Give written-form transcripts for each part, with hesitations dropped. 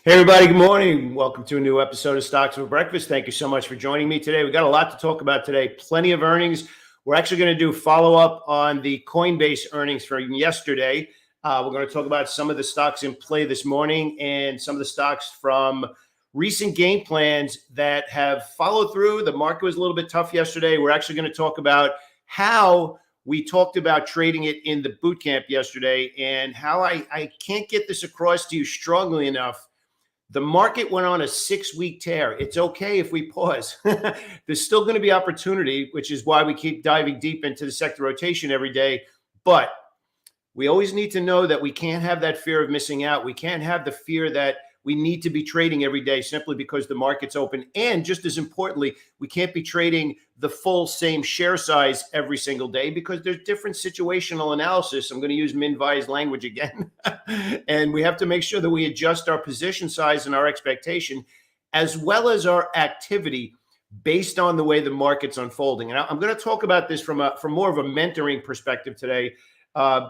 Hey everybody, good morning. Welcome to a new episode of Stocks for Breakfast. Thank you so much for joining me today. We got a lot to talk about today. Plenty of earnings. We're actually going to do follow up on the Coinbase earnings from yesterday. We're going to talk about some of the stocks in play this morning and some of the stocks from recent game plans that have followed through. The market was a little bit tough yesterday. We're actually going to talk about how we talked about trading it in the boot camp yesterday and how I can't get this across to you strongly enough. The market went on a 6-week tear. It's okay if we pause. There's still going to be opportunity, which is why we keep diving deep into the sector rotation every day. But we always need to know that we can't have that fear of missing out. We can't have the fear that we need to be trading every day simply because the market's open. And just as importantly, we can't be trading the full same share size every single day because there's different situational analysis. I'm going to use Finviz language again. And we have to make sure that we adjust our position size and our expectation as well as our activity based on the way the market's unfolding. And I'm going to talk about this from more of a mentoring perspective today.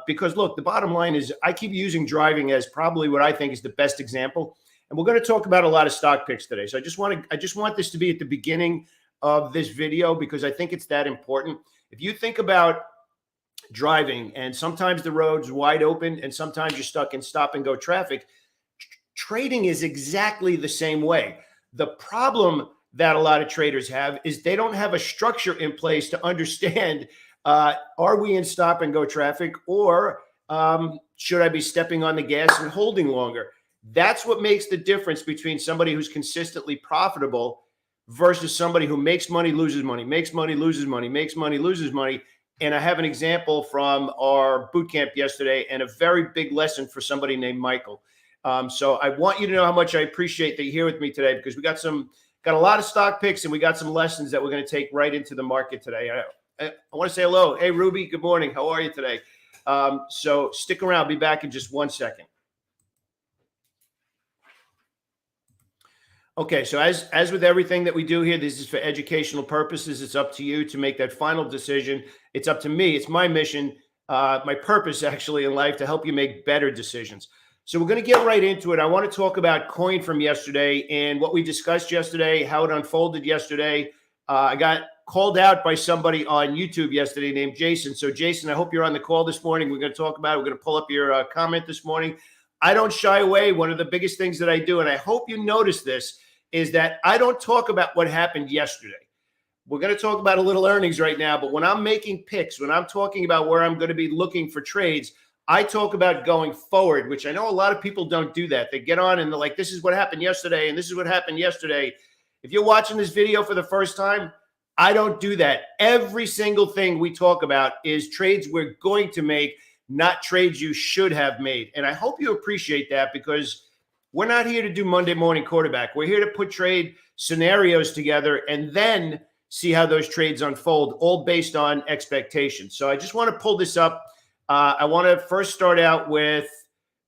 Because look, the bottom line is I keep using driving as probably what I think is the best example. And we're going to talk about a lot of stock picks today. So I just want this to be at the beginning of this video because I think it's that important. If you think about driving and sometimes the road's wide open and sometimes you're stuck in stop and go traffic, trading is exactly the same way. The problem that a lot of traders have is they don't have a structure in place to understand are we in stop and go traffic or should I be stepping on the gas and holding longer? That's what makes the difference between somebody who's consistently profitable versus somebody who makes money, loses money, makes money, loses money, makes money, loses money. And I have an example from our boot camp yesterday and a very big lesson for somebody named Michael. So I want you to know how much I appreciate that you're here with me today because we got a lot of stock picks and we got some lessons that we're going to take right into the market today. I want to say hello. Hey, Ruby, good morning. How are you today? So stick around. I'll be back in just 1 second. Okay, so as with everything that we do here, this is for educational purposes. It's up to you to make that final decision. It's up to me. It's my mission, my purpose actually in life to help you make better decisions. So we're going to get right into it. I want to talk about coin from yesterday and what we discussed yesterday, how it unfolded yesterday. I got called out by somebody on YouTube yesterday named Jason. So Jason, I hope you're on the call this morning. We're going to talk about it. We're going to pull up your comment this morning. I don't shy away. One of the biggest things that I do, and I hope you notice this, is that I don't talk about what happened yesterday. We're going to talk about a little earnings right now, but when I'm making picks, when I'm talking about where I'm going to be looking for trades, I talk about going forward, which I know a lot of people don't do that. They get on and they're like, this is what happened yesterday, and this is what happened yesterday. If you're watching this video for the first time, I don't do that. Every single thing we talk about is trades we're going to make, not trades you should have made. And I hope you appreciate that because we're not here to do Monday morning quarterback. We're here to put trade scenarios together and then see how those trades unfold, all based on expectations. So I just want to pull this up. I want to first start out with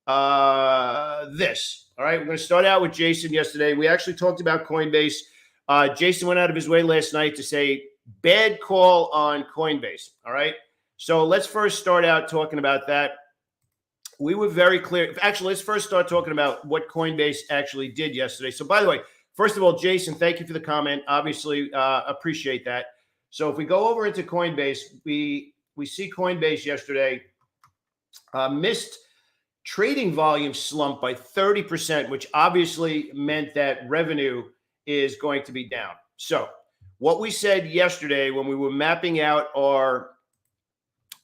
this. All right, we're going to start out with Jason yesterday. We actually talked about Coinbase. Jason went out of his way last night to say bad call on Coinbase. All right, so let's first start out talking about that. We were very clear. Actually, let's first start talking about what Coinbase actually did yesterday. So, by the way, first of all, Jason, thank you for the comment. Obviously, appreciate that. So, if we go over into Coinbase, we see Coinbase yesterday missed trading volume slump by 30%, which obviously meant that revenue is going to be down. So, what we said yesterday when we were mapping out our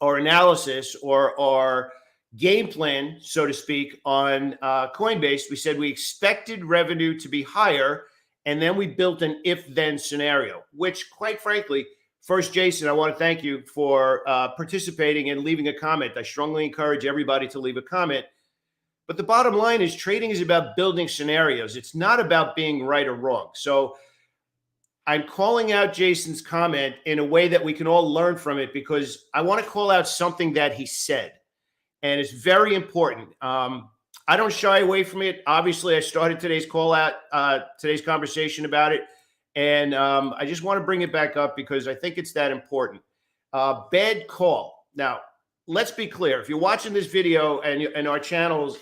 analysis or our game plan, so to speak, on Coinbase, we said we expected revenue to be higher, and then we built an if-then scenario, which, quite frankly, first, Jason, I want to thank you for participating and leaving a comment. I strongly encourage everybody to leave a comment. But the bottom line is trading is about building scenarios. It's not about being right or wrong. So I'm calling out Jason's comment in a way that we can all learn from it because I want to call out something that he said. And it's very important. I don't shy away from it. Obviously, I started today's call out, today's conversation about it. And I just want to bring it back up because I think it's that important. Bad call. Now, let's be clear. If you're watching this video and our channels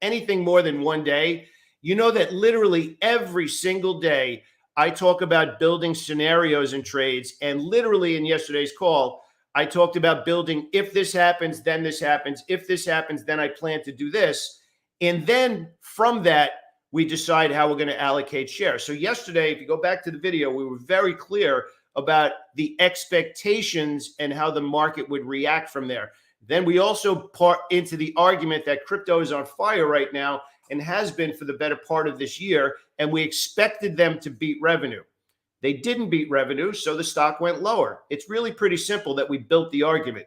anything more than one day, You know that literally every single day I talk about building scenarios and trades. And literally in yesterday's call, I talked about building, if this happens, then this happens. If this happens, then I plan to do this. And then from that, we decide how we're going to allocate shares. So yesterday, if you go back to the video, we were very clear about the expectations and how the market would react from there. Then we also part into the argument that crypto is on fire right now and has been for the better part of this year, and we expected them to beat revenue. They didn't beat revenue, so the stock went lower. It's really pretty simple that we built the argument.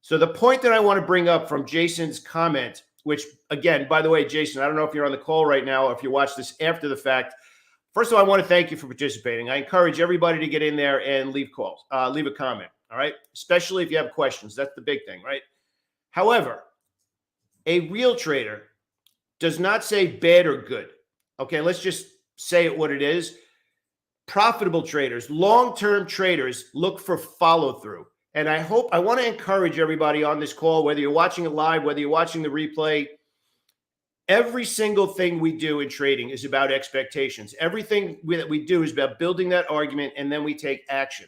So the point that I want to bring up from Jason's comment, which again, by the way, Jason, I don't know if you're on the call right now or if you watch this after the fact. First of all, I want to thank you for participating. I encourage everybody to get in there and leave a comment, all right? Especially if you have questions. That's the big thing, right? However, a real trader does not say bad or good. Okay, let's just say it what it is. Profitable traders, long-term traders look for follow-through. And I want to encourage everybody on this call, whether you're watching it live, whether you're watching the replay, every single thing we do in trading is about expectations. Everything that we do is about building that argument, and then we take action.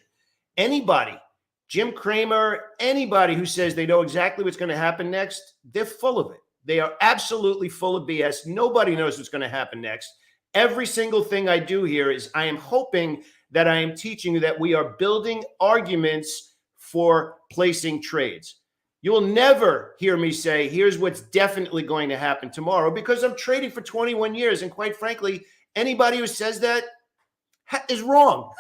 Anybody, Jim Cramer, anybody who says they know exactly what's going to happen next, they're full of it. They are absolutely full of BS. Nobody knows what's going to happen next. Every single thing I do here is I am hoping that I am teaching you that we are building arguments for placing trades. You will never hear me say, here's what's definitely going to happen tomorrow, because I'm trading for 21 years. And quite frankly, anybody who says that is wrong.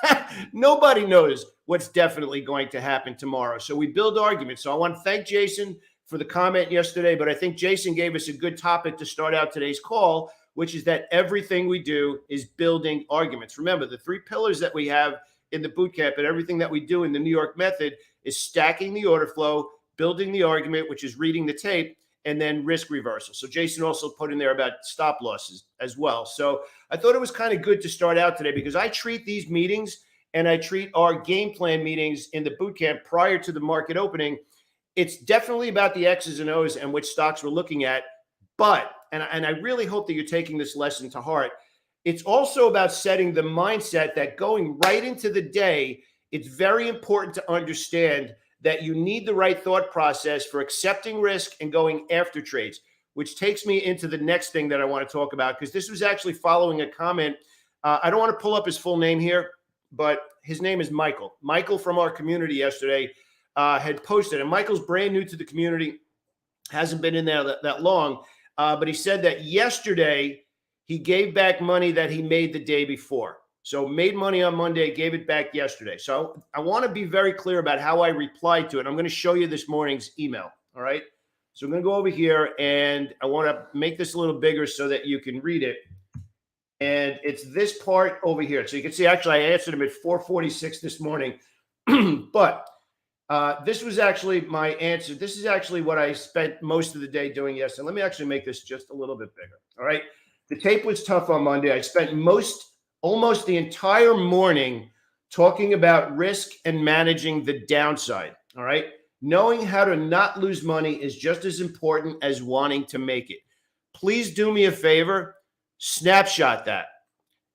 Nobody knows what's definitely going to happen tomorrow. So we build arguments. So I want to thank Jason for the comment yesterday, but I think Jason gave us a good topic to start out today's call, which is that everything we do is building arguments. Remember, the three pillars that we have in the boot camp and everything that we do in the New York method is stacking the order flow, building the argument, which is reading the tape, and then risk reversal. So Jason also put in there about stop losses as well. So I thought it was kind of good to start out today because I treat these meetings and I treat our game plan meetings in the boot camp prior to the market opening. It's definitely about the X's and O's and which stocks we're looking at. But, and I really hope that you're taking this lesson to heart, it's also about setting the mindset that going right into the day, it's very important to understand that you need the right thought process for accepting risk and going after trades, which takes me into the next thing that I want to talk about, because this was actually following a comment. I don't want to pull up his full name here, but his name is Michael. Michael from our community yesterday had posted, and Michael's brand new to the community, hasn't been in there that long, but he said that yesterday he gave back money that he made the day before. So made money on Monday, gave it back yesterday. So I want to be very clear about how I replied to it. I'm going to show you this morning's email. All right. So I'm going to go over here and I want to make this a little bigger so that you can read it. And it's this part over here. So you can see, actually, I answered him at 4:46 this morning, but this was actually my answer. This is actually what I spent most of the day doing yesterday. Let me actually make this just a little bit bigger. All right. The tape was tough on Monday. I spent almost the entire morning talking about risk and managing the downside. All right. Knowing how to not lose money is just as important as wanting to make it. Please do me a favor. Snapshot that.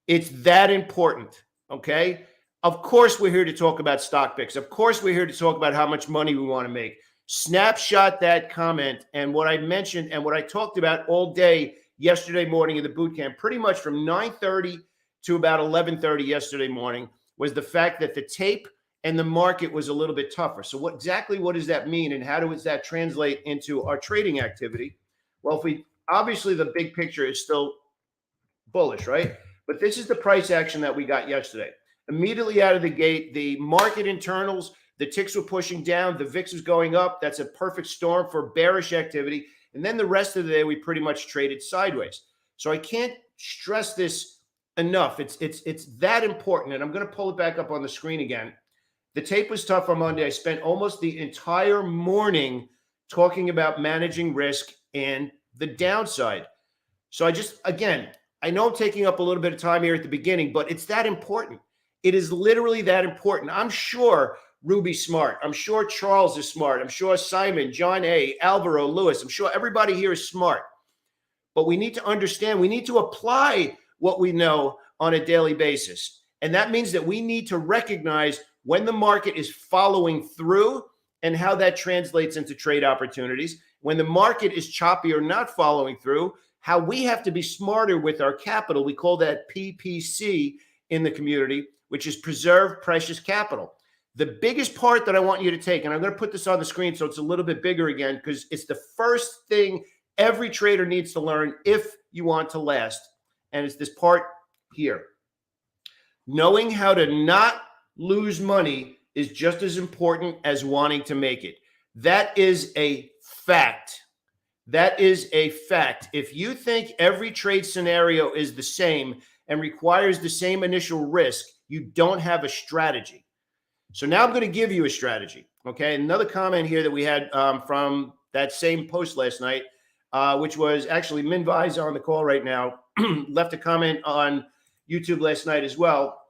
It's that important. Okay. Of course, we're here to talk about stock picks. Of course, we're here to talk about how much money we want to make. Snapshot that comment and what I mentioned and what I talked about all day yesterday morning in the boot camp, pretty much from 9:30 to about 11:30 yesterday morning, was the fact that the tape and the market was a little bit tougher. So what does that mean, and how does that translate into our trading activity? Well, obviously the big picture is still bullish, right? But this is the price action that we got yesterday. Immediately out of the gate, the market internals, the ticks were pushing down, the VIX was going up. That's a perfect storm for bearish activity. And then the rest of the day, we pretty much traded sideways. So I can't stress this enough. It's that important. And I'm going to pull it back up on the screen again. The tape was tough on Monday. I spent almost the entire morning talking about managing risk and the downside. So I know I'm taking up a little bit of time here at the beginning, but it's that important. It is literally that important. I'm sure Ruby's smart. I'm sure Charles is smart. I'm sure Simon, John A., Alvaro, Lewis. I'm sure everybody here is smart. but we need to understand, we need to apply what we know on a daily basis. And that means that we need to recognize when the market is following through and how that translates into trade opportunities. When the market is choppy or not following through, how we have to be smarter with our capital. We call that PPC in the community, which is preserve precious capital. The biggest part that I want you to take, and I'm going to put this on the screen so it's a little bit bigger again, because it's the first thing every trader needs to learn if you want to last. And it's this part here. Knowing how to not lose money is just as important as wanting to make it. That is a fact. That is a fact. If you think every trade scenario is the same and requires the same initial risk, you don't have a strategy. So now I'm going to give you a strategy. Okay. Another comment here that we had from that same post last night, which was actually Finviz on the call right now, left a comment on YouTube last night as well.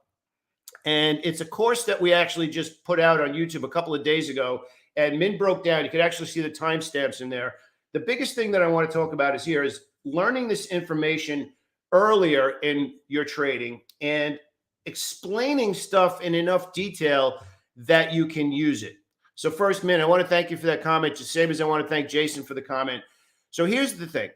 And it's a course that we actually just put out on YouTube a couple of days ago. And Min broke down. You could actually see the timestamps in there. The biggest thing that I want to talk about is learning this information earlier in your trading and explaining stuff in enough detail that you can use it. So first, Min, I want to thank you for that comment, just same as I want to thank Jason for the comment. So here's the thing.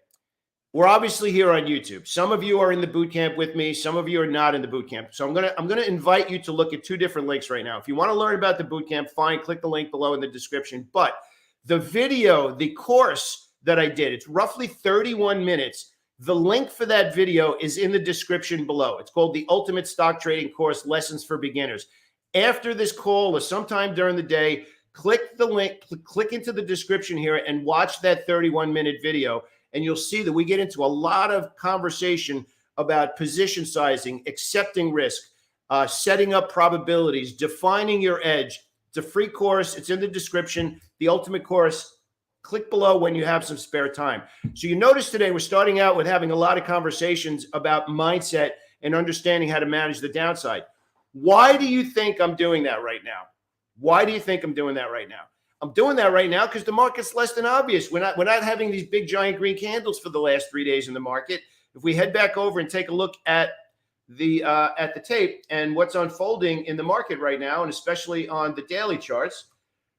We're obviously here on YouTube. Some of you are in the boot camp with me. Some of you are not in the boot camp. So I'm gonna invite you to look at two different links right now. If you want to learn about the boot camp, fine, click the link below in the description. But the video, the course that I did, it's roughly 31 minutes. The link for that video is in the description below. It's called the Ultimate Stock Trading Course, Lessons for Beginners. After this call or sometime during the day, click the link, click into the description here and watch that 31-minute video. And you'll see that we get into a lot of conversation about position sizing, accepting risk, setting up probabilities, defining your edge. It's a free course. It's in the description. The Ultimate Course. Click below when you have some spare time. So you notice today we're starting out with having a lot of conversations about mindset and understanding how to manage the downside. Why do you think I'm doing that right now? Why do you think I'm doing that right now? I'm doing that right now because the market's less than obvious. We're not having these big giant green candles for the last 3 days in the market. If we head back over and take a look at the tape and what's unfolding in the market right now, and especially on the daily charts,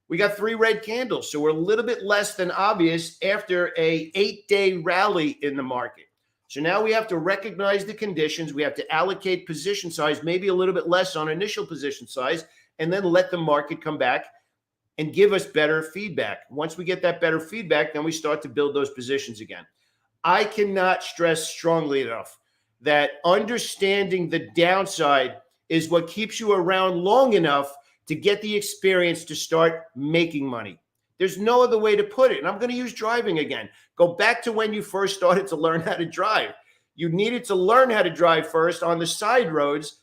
we got 3 red candles. So we're a little bit less than obvious after a 8-day rally in the market. So now we have to recognize the conditions. We have to allocate position size, maybe a little bit less on initial position size, and then let the market come back and give us better feedback. Once we get that better feedback, then we start to build those positions again. I cannot stress strongly enough that understanding the downside is what keeps you around long enough to get the experience to start making money. There's no other way to put it. And I'm going to use driving again. Go back to when you first started to learn how to drive. You needed to learn how to drive first on the side roads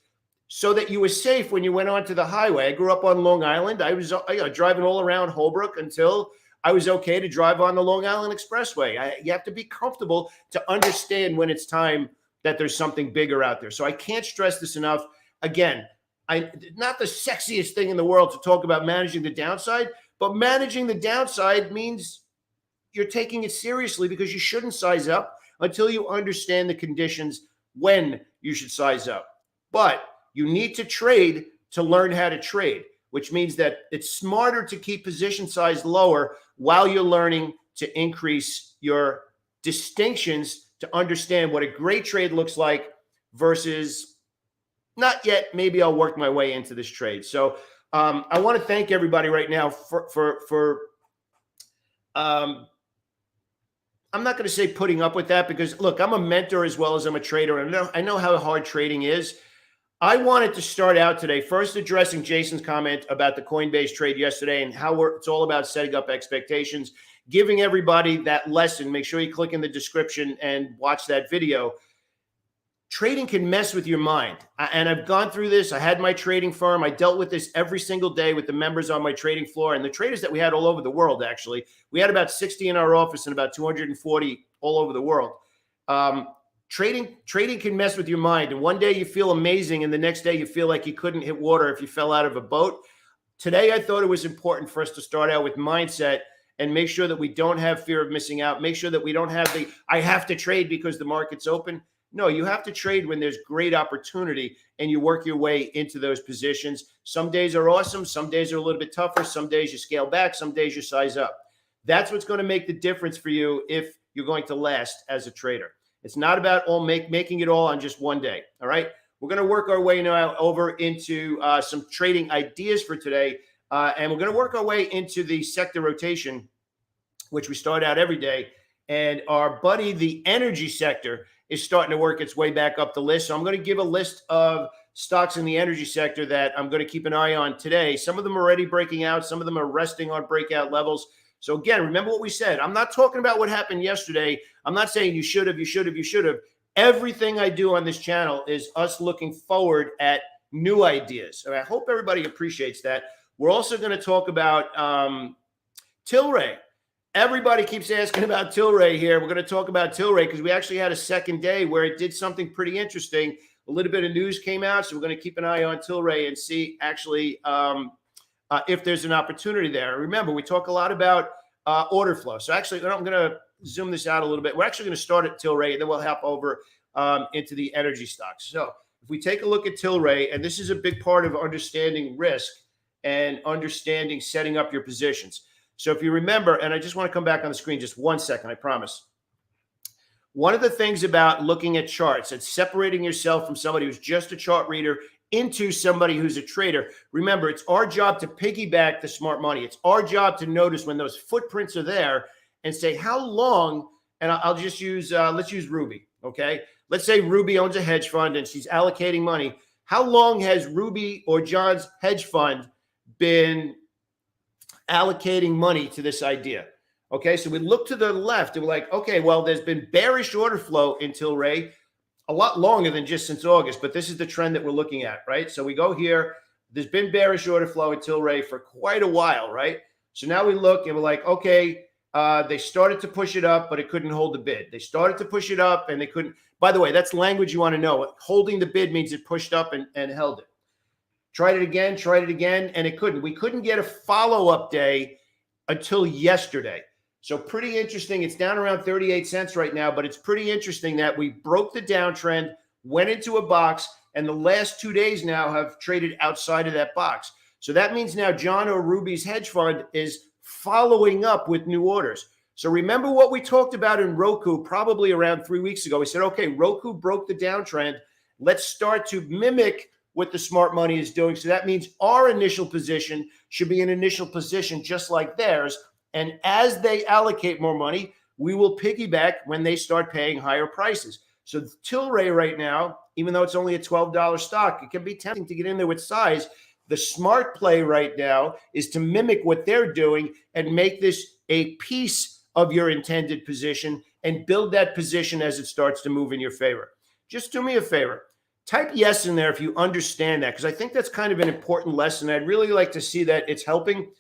so that you were safe when you went onto the highway. I grew up on Long Island. I was driving all around Holbrook until I was okay to drive on the Long Island Expressway. You have to be comfortable to understand when it's time that there's something bigger out there. So I can't stress this enough. Again, not the sexiest thing in the world to talk about managing the downside, but managing the downside means you're taking it seriously because you shouldn't size up until you understand the conditions when you should size up. But you need to trade to learn how to trade, which means that it's smarter to keep position size lower while you're learning to increase your distinctions to understand what a great trade looks like versus not yet. Maybe I'll work my way into this trade. So I want to thank everybody right now for I'm not going to say putting up with that because, look, I'm a mentor as well as I'm a trader. And I know how hard trading is. I wanted to start out today first addressing Jason's comment about the Coinbase trade yesterday and how it's all about setting up expectations, giving everybody that lesson. Make sure you click in the description and watch that video. Trading can mess with your mind. And I've gone through this. I had my trading firm. I dealt with this every single day with the members on my trading floor and the traders that we had all over the world, actually. We had about 60 in our office and about 240 all over the world. Trading can mess with your mind. And one day you feel amazing and the next day you feel like you couldn't hit water if you fell out of a boat. Today, I thought it was important for us to start out with mindset and make sure that we don't have fear of missing out. Make sure that we don't have the, I have to trade because the market's open. No, you have to trade when there's great opportunity and you work your way into those positions. Some days are awesome. Some days are a little bit tougher. Some days you scale back. Some days you size up. That's what's going to make the difference for you if you're going to last as a trader. It's not about making it all on just one day. All right. We're going to work our way now over into some trading ideas for today. And we're going to work our way into the sector rotation, which we start out every day. And our buddy, the energy sector, is starting to work its way back up the list. So I'm going to give a list of stocks in the energy sector that I'm going to keep an eye on today. Some of them are already breaking out. Some of them are resting on breakout levels. So again, remember what we said. I'm not talking about what happened yesterday. I'm not saying you should have, you should have, you should have. Everything I do on this channel is us looking forward at new ideas. And I hope everybody appreciates that. We're also going to talk about Tilray. Everybody keeps asking about Tilray here. We're going to talk about Tilray because we actually had a second day where it did something pretty interesting. A little bit of news came out, so we're going to keep an eye on Tilray and see actually if there's an opportunity there. Remember, we talk a lot about order flow. So actually, I'm going to zoom this out a little bit. We're actually going to start at Tilray, and then we'll hop over into the energy stocks. So if we take a look at Tilray, and this is a big part of understanding risk and understanding setting up your positions. So if you remember, and I just want to come back on the screen just 1 second, I promise. One of the things about looking at charts and separating yourself from somebody who's just a chart reader into somebody who's a trader. Remember, it's our job to piggyback the smart money. It's our job to notice when those footprints are there and say, how long, and I'll just use, let's use Ruby, okay? Let's say Ruby owns a hedge fund and she's allocating money. How long has Ruby or John's hedge fund been allocating money to this idea? Okay, so we look to the left and we're like, okay, well, there's been bearish order flow in Tilray a lot longer than just since August, but this is the trend that we're looking at, right? So we go here, there's been bearish order flow in Tilray for quite a while, right? So now we look and we're like, okay, they started to push it up, but it couldn't hold the bid. They started to push it up and they couldn't. By the way, that's language you want to know. Holding the bid means it pushed up and held it. Tried it again, and it couldn't. We couldn't get a follow-up day until yesterday. So pretty interesting. It's down around 38 cents right now, but it's pretty interesting that we broke the downtrend, went into a box, and the last 2 days now have traded outside of that box. So that means now John or Ruby's hedge fund is following up with new orders. So remember what we talked about in Roku probably around 3 weeks ago. We said, okay, Roku broke the downtrend. Let's start to mimic what the smart money is doing. So that means our initial position should be an initial position just like theirs. And as they allocate more money, we will piggyback when they start paying higher prices. So Tilray right now, even though it's only a $12 stock, it can be tempting to get in there with size. The smart play right now is to mimic what they're doing and make this a piece of your intended position and build that position as it starts to move in your favor. Just do me a favor. Type yes in there if you understand that, because I think that's kind of an important lesson. I'd really like to see that it's helping.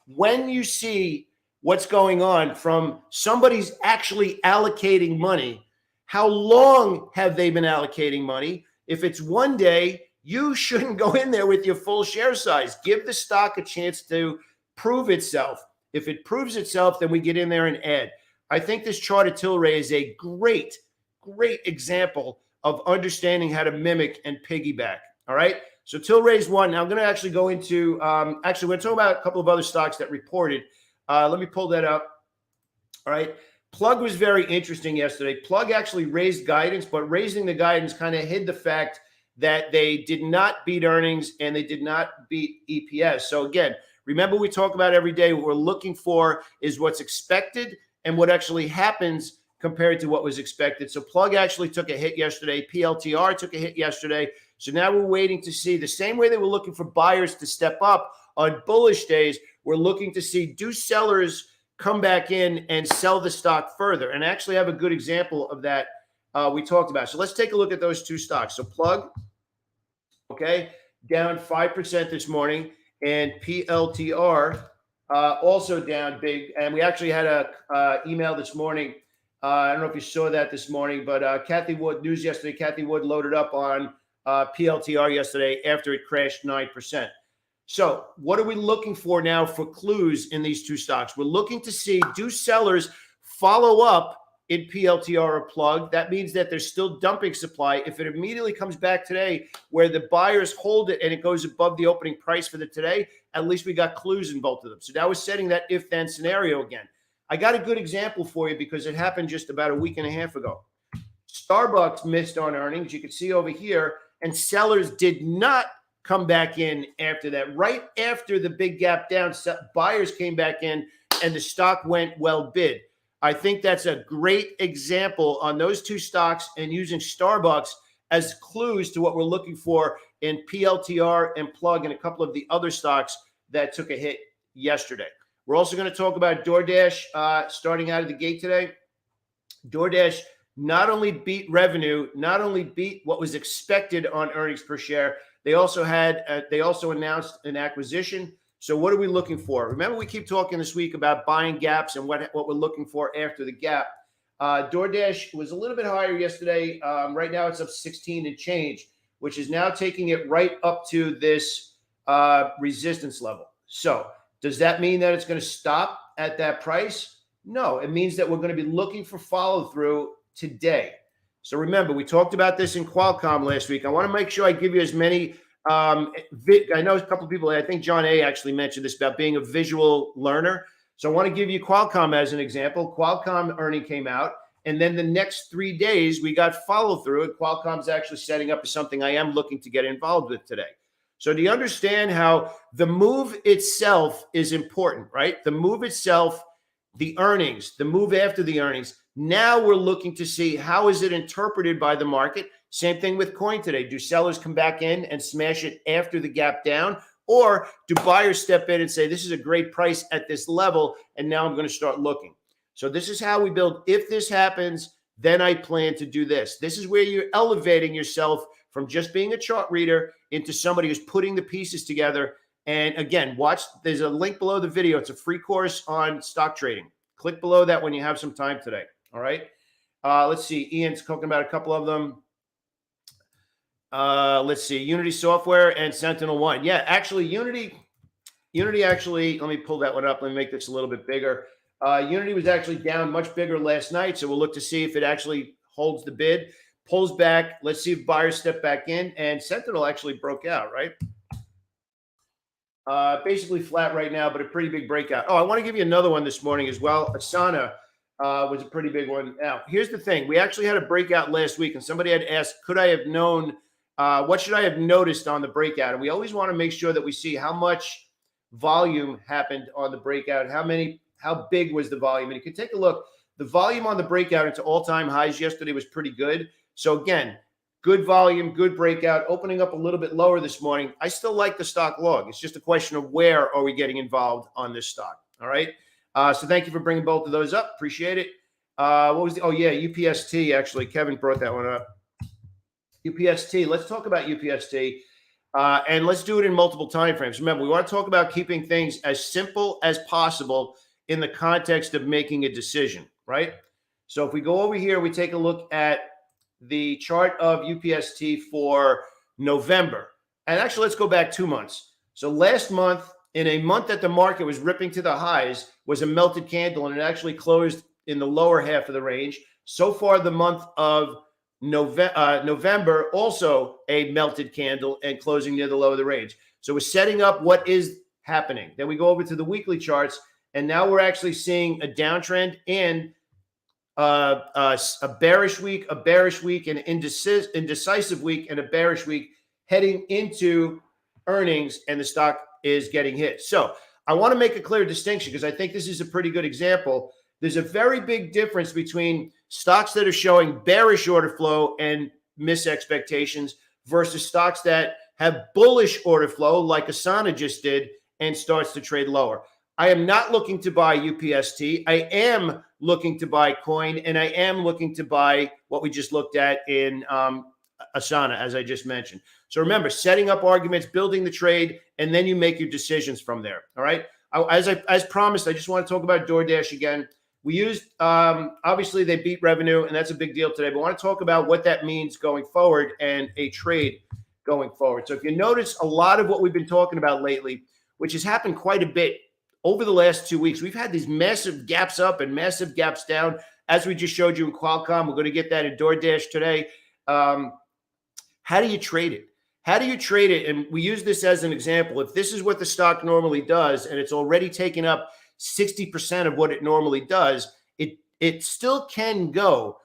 When you see what's going on from somebody's actually allocating money, how long have they been allocating money? If it's 1 day, you shouldn't go in there with your full share size. Give the stock a chance to prove itself. If it proves itself, then we get in there and add. I think this chart of Tilray is a great, great example of understanding how to mimic and piggyback. All right. So Tilray's one. Now I'm going to actually go into, we're going to talk about a couple of other stocks that reported. Let me pull that up. All right. Plug was very interesting yesterday. Plug actually raised guidance, but raising the guidance kind of hid the fact that they did not beat earnings and they did not beat EPS. So again, remember we talk about every day, what we're looking for is what's expected and what actually happens compared to what was expected. So Plug actually took a hit yesterday. PLTR took a hit yesterday. So now we're waiting to see the same way that we're looking for buyers to step up on bullish days. We're looking to see, do sellers come back in and sell the stock further? And actually have a good example of that we talked about. So let's take a look at those two stocks. So Plug, okay, down 5% this morning, and PLTR also down big. And we actually had a email this morning. I don't know if you saw that this morning, but Kathy Wood, news yesterday, Kathy Wood loaded up on PLTR yesterday after it crashed 9%. So what are we looking for now for clues in these two stocks? We're looking to see, do sellers follow up in PLTR or plug? That means that there's still dumping supply. If it immediately comes back today where the buyers hold it and it goes above the opening price for the today, at least we got clues in both of them. So now we're setting that if-then scenario again. I got a good example for you because it happened just about a week and a half ago. Starbucks missed on earnings. You can see over here, and sellers did not come back in after that. Right after the big gap down, buyers came back in and the stock went well bid. I think that's a great example on those two stocks and using Starbucks as clues to what we're looking for in PLTR and plug and a couple of the other stocks that took a hit yesterday. We're also going to talk about DoorDash starting out of the gate today. DoorDash not only beat revenue, not only beat what was expected on earnings per share, they also announced an acquisition. So what are we looking for? Remember, we keep talking this week about buying gaps and what we're looking for after the gap. DoorDash was a little bit higher yesterday. Right now it's up 16 and change, which is now taking it right up to this resistance level. So does that mean that it's going to stop at that price? No, it means that we're going to be looking for follow through today. So remember, we talked about this in Qualcomm last week. I want to make sure I give you as many. I know a couple of people, I think John A. actually mentioned this about being a visual learner. So I want to give you Qualcomm as an example. Qualcomm earning came out, and then the next 3 days we got follow through, and Qualcomm's actually setting up as something I am looking to get involved with today. So do you understand how the move itself is important, right? The move itself, the earnings, the move after the earnings. Now we're looking to see how is it interpreted by the market. Same thing with coin today. Do sellers come back in and smash it after the gap down? Or do buyers step in and say, this is a great price at this level, and now I'm going to start looking? So this is how we build. If this happens, then I plan to do this. This is where you're elevating yourself from just being a chart reader into somebody who's putting the pieces together. And again, watch, there's a link below the video. It's a free course on stock trading. Click below that when you have some time today. All right. Let's see. Ian's talking about a couple of them. Let's see. Unity Software and Sentinel One. Yeah, actually, Unity actually, let me pull that one up. Let me make this a little bit bigger. Unity was actually down much bigger last night. So we'll look to see if it actually holds the bid, pulls back. Let's see if buyers step back in. And Sentinel actually broke out, right? Basically flat right now, but a pretty big breakout. Oh, I want to give you another one this morning as well. Asana was a pretty big one. Now, here's the thing. We actually had a breakout last week, and somebody had asked, could I have known, what should I have noticed on the breakout? And we always want to make sure that we see how much volume happened on the breakout, how big was the volume. And you can take a look. The volume on the breakout into all-time highs yesterday was pretty good. So again, good volume, good breakout, opening up a little bit lower this morning. I still like the stock long. It's just a question of where are we getting involved on this stock. All right. So thank you for bringing both of those up. Appreciate it. What was the, oh yeah, UPST. Actually, Kevin brought that one up. UPST. Let's talk about UPST. And let's do it in multiple time frames. Remember, we want to talk about keeping things as simple as possible in the context of making a decision, right? So if we go over here, we take a look at the chart of UPST for November. And actually, let's go back 2 months. So last month, in a month that the market was ripping to the highs, was a melted candle, and it actually closed in the lower half of the range. So far, the month of November, also a melted candle and closing near the low of the range. So we're setting up what is happening. Then we go over to the weekly charts, and now we're actually seeing a downtrend and a bearish week, an indecisive week, and a bearish week heading into earnings, and the stock is getting hit. So I want to make a clear distinction because I think this is a pretty good example. There's a very big difference between stocks that are showing bearish order flow and miss expectations versus stocks that have bullish order flow like Asana just did and starts to trade lower. I am not looking to buy UPST. I am looking to buy coin, and I am looking to buy what we just looked at in Asana, as I just mentioned. So remember, setting up arguments, building the trade, and then you make your decisions from there. All right. As promised, I just want to talk about DoorDash again. We used, obviously, they beat revenue, and that's a big deal today. But I want to talk about what that means going forward and a trade. going forward. So if you notice a lot of what we've been talking about lately, which has happened quite a bit over the last 2 weeks, we've had these massive gaps up and massive gaps down, as we just showed you in Qualcomm. We're going to get that in DoorDash today. How do you trade it? How do you trade it? And we use this as an example. If this is what the stock normally does, and it's already taken up 60% of what it normally does, it still can go,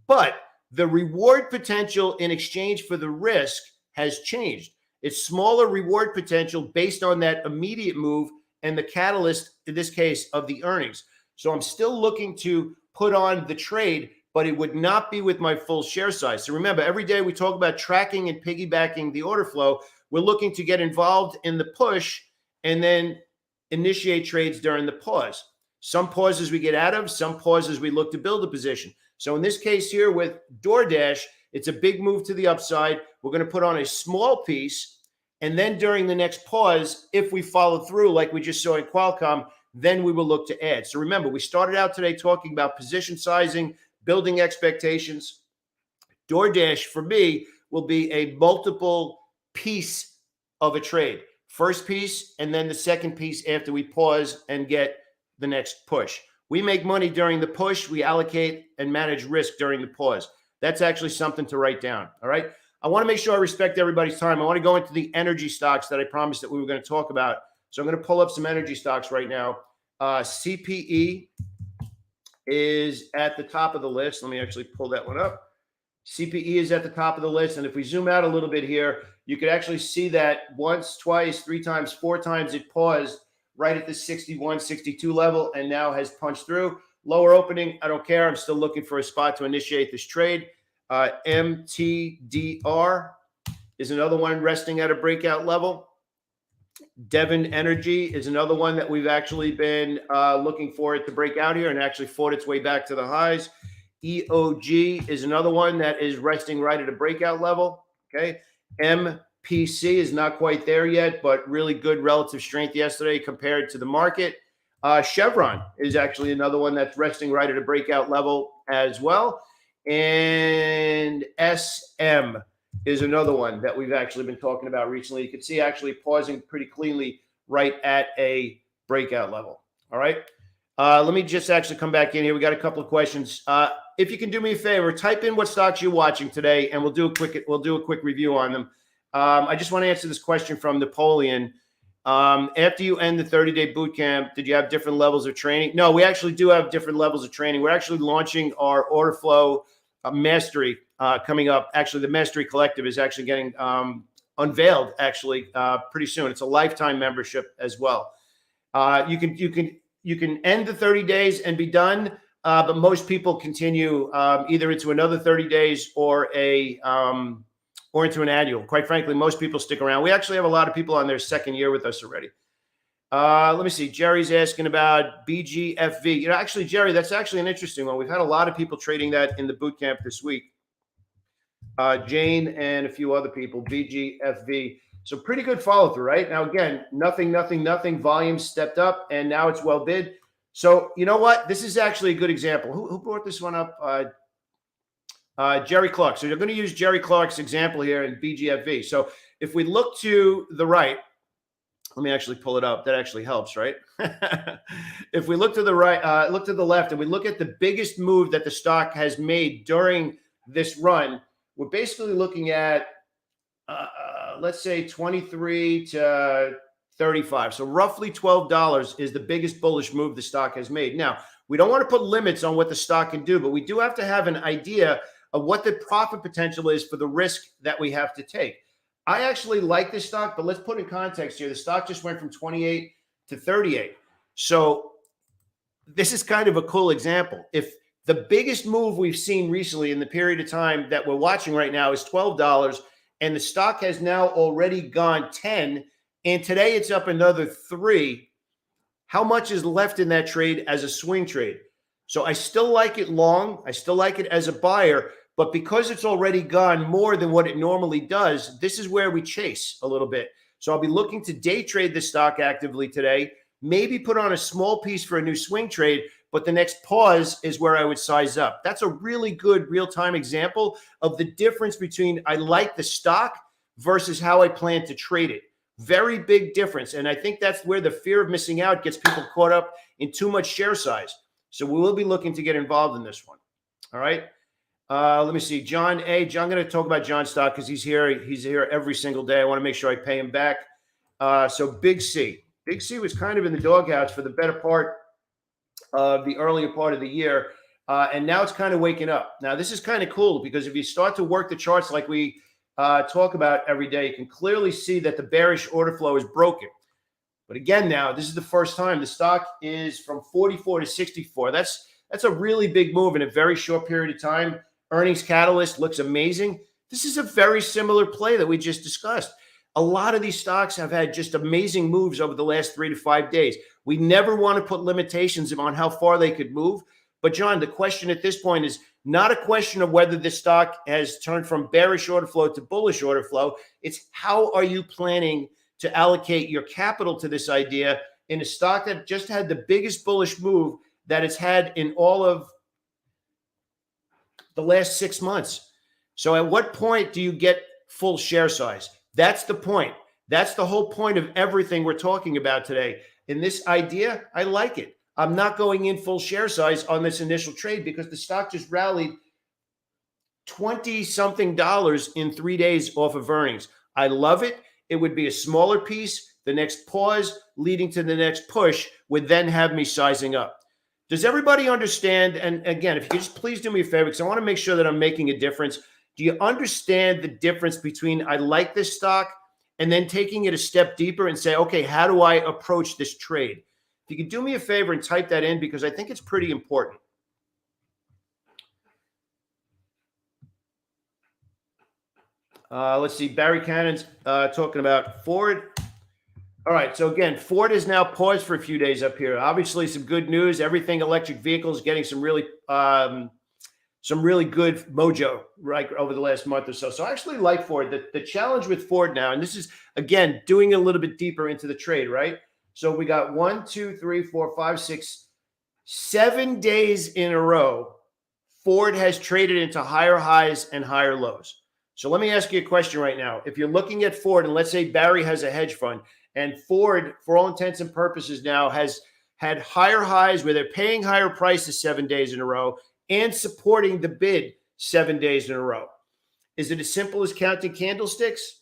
but the reward potential in exchange for the risk has changed. It's smaller reward potential based on that immediate move and the catalyst, in this case, of the earnings. So I'm still looking to put on the trade, but it would not be with my full share size. So remember, every day we talk about tracking and piggybacking the order flow. We're looking to get involved in the push and then initiate trades during the pause. Some pauses we get out of, some pauses we look to build a position. So in this case here with DoorDash, it's a big move to the upside. We're going to put on a small piece, and then during the next pause, if we follow through like we just saw in Qualcomm, then we will look to add. So remember, we started out today talking about position sizing, building expectations. DoorDash, for me, will be a multiple piece of a trade. First piece, and then the second piece after we pause and get the next push. We make money during the push. We allocate and manage risk during the pause. That's actually something to write down, all right? I want to make sure I respect everybody's time. I want to go into the energy stocks that I promised that we were going to talk about. So I'm going to pull up some energy stocks right now. CPE is at the top of the list. Let me actually pull that one up. CPE is at the top of the list. And if we zoom out a little bit here, you could actually see that once, twice, 3 times, 4 times it paused right at the 61, 62 level and now has punched through. Lower opening, I don't care. I'm still looking for a spot to initiate this trade. MTDR is another one resting at a breakout level. Devon Energy is another one that we've actually been looking for it to break out here and actually fought its way back to the highs. EOG is another one that is resting right at a breakout level. Okay. MPC is not quite there yet, but really good relative strength yesterday compared to the market. Chevron is actually another one that's resting right at a breakout level as well. And SM is another one that we've actually been talking about recently. You can see actually pausing pretty cleanly right at a breakout level. All right. Let me just actually come back in here. We got a couple of questions. If you can do me a favor, type in what stocks you're watching today, and we'll do a quick review on them. I just want to answer this question from Napoleon. After you end the 30-day boot camp, did you have different levels of training? No, we actually do have different levels of training. We're actually launching our order flow mastery coming up. Actually, the Mastery Collective is actually getting unveiled actually pretty soon. It's a lifetime membership as well. You can end the 30 days and be done, but most people continue either into another 30 days or into an annual. Quite frankly, most people stick around. We actually have a lot of people on their second year with us already. Let me see. Jerry's asking about BGFV. Actually, Jerry, that's actually an interesting one. We've had a lot of people trading that in the boot camp this week. Jane and a few other people, BGFV. So pretty good follow through, right? Now, again, nothing. Volume stepped up, and now it's well bid. So you know what? This is actually a good example. Who brought this one up? Jerry Clark. So you're going to use Jerry Clark's example here in BGFV. So if we look to the right, let me actually pull it up. That actually helps, right? If we look to the right, look to the left, and we look at the biggest move that the stock has made during this run, we're basically looking at, let's say 23 to 35. So roughly $12 is the biggest bullish move the stock has made. Now, we don't want to put limits on what the stock can do, but we do have to have an idea of what the profit potential is for the risk that we have to take. I actually like this stock, but let's put in context here. The stock just went from 28 to 38. So this is kind of a cool example. If the biggest move we've seen recently in the period of time that we're watching right now is $12, and the stock has now already gone 10, and today it's up another 3, how much is left in that trade as a swing trade? So I still like it long. I still like it as a buyer. But because it's already gone more than what it normally does, this is where we chase a little bit. So I'll be looking to day trade the stock actively today, maybe put on a small piece for a new swing trade, but the next pause is where I would size up. That's a really good real-time example of the difference between I like the stock, versus how I plan to trade it. Very big difference. And I think that's where the fear of missing out gets people caught up in too much share size. So we will be looking to get involved in this one. All right. Let me see. John A. John, I'm going to talk about John stock because he's here. He's here every single day. I want to make sure I pay him back. So Big C. Big C was kind of in the doghouse for the better part of the earlier part of the year. And now it's kind of waking up. Now, this is kind of cool because if you start to work the charts like we talk about every day, you can clearly see that the bearish order flow is broken. But again, now, this is the first time the stock is from 44 to 64. That's a really big move in a very short period of time. Earnings catalyst looks amazing. This is a very similar play that we just discussed. A lot of these stocks have had just amazing moves over the last 3 to 5 days. We never want to put limitations on how far they could move. But John, the question at this point is not a question of whether this stock has turned from bearish order flow to bullish order flow. It's how are you planning to allocate your capital to this idea in a stock that just had the biggest bullish move that it's had in all of the last 6 months. So at what point do you get full share size? That's the point. That's the whole point of everything we're talking about today. In this idea, I like it. I'm not going in full share size on this initial trade because the stock just rallied 20-something dollars in 3 days off of earnings. I love it. It would be a smaller piece. The next pause leading to the next push would then have me sizing up. Does everybody understand? And again, if you could just please do me a favor, because I want to make sure that I'm making a difference. Do you understand the difference between I like this stock and then taking it a step deeper and say, okay, how do I approach this trade? If you could do me a favor and type that in, because I think it's pretty important. Let's see. Barry Cannon's talking about Ford. All right. So again, Ford is now paused for a few days up here. Obviously, some good news. Everything electric vehicles getting some really good mojo right over the last month or so. So I actually like Ford. The challenge with Ford now, and this is again doing a little bit deeper into the trade, right? So we got 1, 2, 3, 4, 5, 6, 7 days in a row. Ford has traded into higher highs and higher lows. So let me ask you a question right now. If you're looking at Ford, and let's say Barry has a hedge fund, and Ford, for all intents and purposes now, has had higher highs where they're paying higher prices 7 days in a row and supporting the bid 7 days in a row. Is it as simple as counting candlesticks?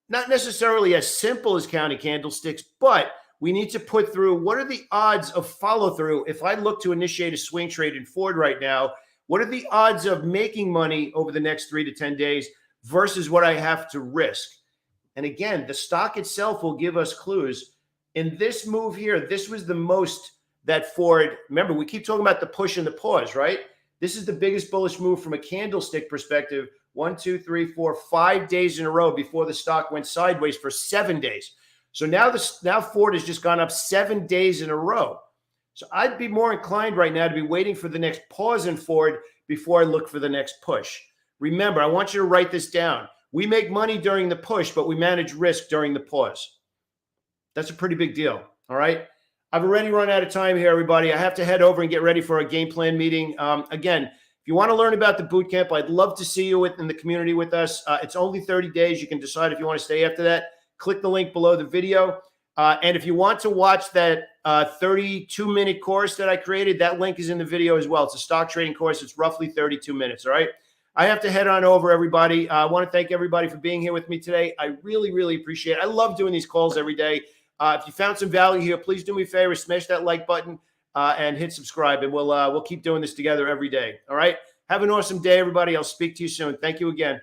Not necessarily as simple as counting candlesticks, but we need to put through what are the odds of follow through. If I look to initiate a swing trade in Ford right now, what are the odds of making money over the next 3 to 10 days versus what I have to risk? And again, the stock itself will give us clues. In this move here, this was the most that Ford, remember, we keep talking about the push and the pause, right? This is the biggest bullish move from a candlestick perspective. 1, 2, 3, 4, 5 days in a row before the stock went sideways for 7 days. So now Ford has just gone up 7 days in a row. So I'd be more inclined right now to be waiting for the next pause in Ford before I look for the next push. Remember, I want you to write this down. We make money during the push, but we manage risk during the pause. That's a pretty big deal. All right. I've already run out of time here, everybody. I have to head over and get ready for a game plan meeting. Again, if you want to learn about the boot camp, I'd love to see you in the community with us. It's only 30 days. You can decide if you want to stay after that. Click the link below the video. And if you want to watch that 32-minute course that I created, that link is in the video as well. It's a stock trading course. It's roughly 32 minutes. All right. I have to head on over, everybody. I want to thank everybody for being here with me today. I really, really appreciate it. I love doing these calls every day. If you found some value here, please do me a favor, smash that like button and hit subscribe, and we'll keep doing this together every day. All right. Have an awesome day, everybody. I'll speak to you soon. Thank you again.